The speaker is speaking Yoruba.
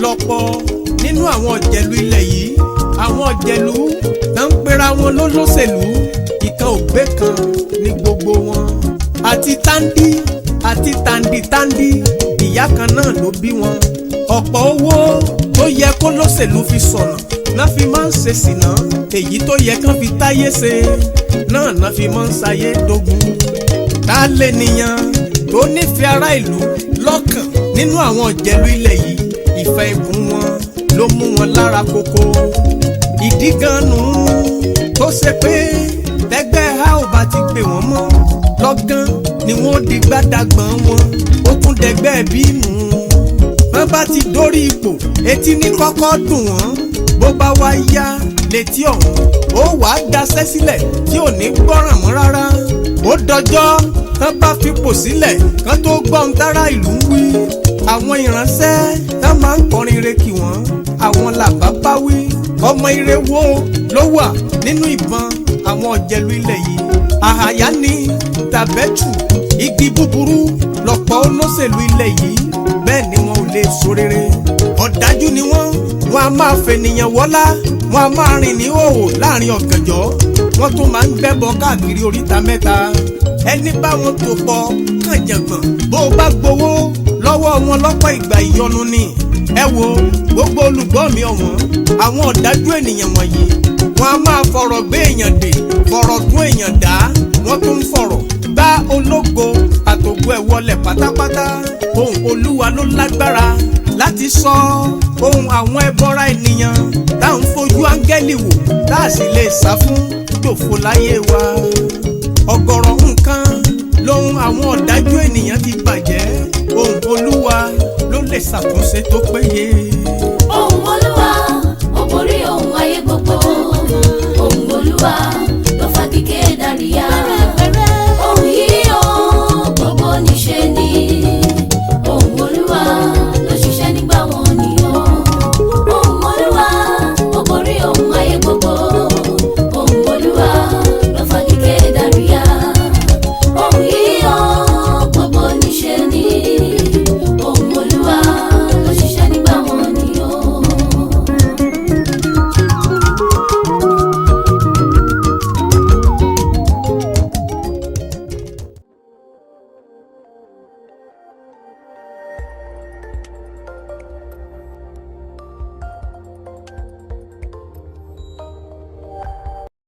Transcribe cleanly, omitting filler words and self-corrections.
lọ́pọ̀ nínú àwọn ọ̀jẹ̀lú ilẹ̀ yìí àwọn ọ̀jẹ̀lú tó ń pera wọn lólóṣèlú ìkan ògbé kan ní gbogbo wọn àti táǹdì àti tàǹdìtàǹdì ìyá kan náà ló bí wọn ọ̀pọ̀ owó tó yẹ kó lóṣèlú fi sọ̀nà náà fi máa ń ṣe sìnà èyí tó yẹ kán fi táyé ṣe náà fi máa ń ṣayé dógún ká lè nìyàn tó nífẹ̀ẹ́ ará ìlú lọ́kàn nínú àwọn ọ̀jẹ̀lú ilẹ̀ yìí ìfẹ́ ikùn wọn ló mú wọn lára kókó ìdí gan-an tó ṣe pé tẹ́gbẹ́ a ò bá ti pè wọ́n mọ́ lọ́gán ni wọ́n di gbádàgbọ́n wọn ó tún dẹgbẹ́ bínú wọ́n bá ti dórí ipò etí ní kọ́kọ́ dùn wọ́n bó bá wá yá létí ọ̀hún ó wàá daṣẹ́ sílẹ̀ tí ò ní gbọ́ràn mọ́ rárá ó dọjọ́ tán bá fipò sílẹ̀ kán tó gbọ́n tára ìlú ń wí àwọn ìránṣẹ́ tán máa ń kọrin ire kí wọ́n àwọn làbá bá wí ọmọ ire wo ló wà nínú ìbọn àwọn ọ̀jẹ̀lú ilẹ̀ yìí àhàyà ni tàbẹ́tù igi búburú lọ́pọ̀ olóṣèlú ilẹ̀ yìí bẹ́ẹ̀ ni wọn ò lè ṣorére ọ̀dájú ni wọ́n a máa fènìyàn wọ́lá wọn a máa rìn ní òhò láàrin ọ̀gànjọ́ wọ́n tún máa ń gbẹ́bọ káàkiri oríta mẹ́ta ẹni bá wọn tó pọ̀ kànjàngbọ̀n bó o bá gbowó lọ́wọ́ wọn lọ́pọ̀ ìgbà ìyọnu ni ẹ wo gbogbo olùgbọ́ mi ọ̀wọ́n àwọn ọ̀dájú ènìyàn wọ̀nyí wọn a máa fọ̀rọ̀ gbé èèyàn dè fọ̀rọ̀ gún èèyàn dá wọ́n tún ń fọ̀rọ̀ gbá ológo àtògo ẹ̀ wọlé pátápátá ohùn olúwa ló lágbára láti sọ ohùn àwọn ẹbọra ènìyàn tá à ń fojú áńgẹ́lì wò tá a sì lè sá fún jòfó láyé wa ọ̀gọ̀rọ̀ nǹkan lóhun àwọn ọ̀dájú ènìyàn ti bàjẹ́ ohùn olúwa ló lè ṣàtúnṣe tó péye.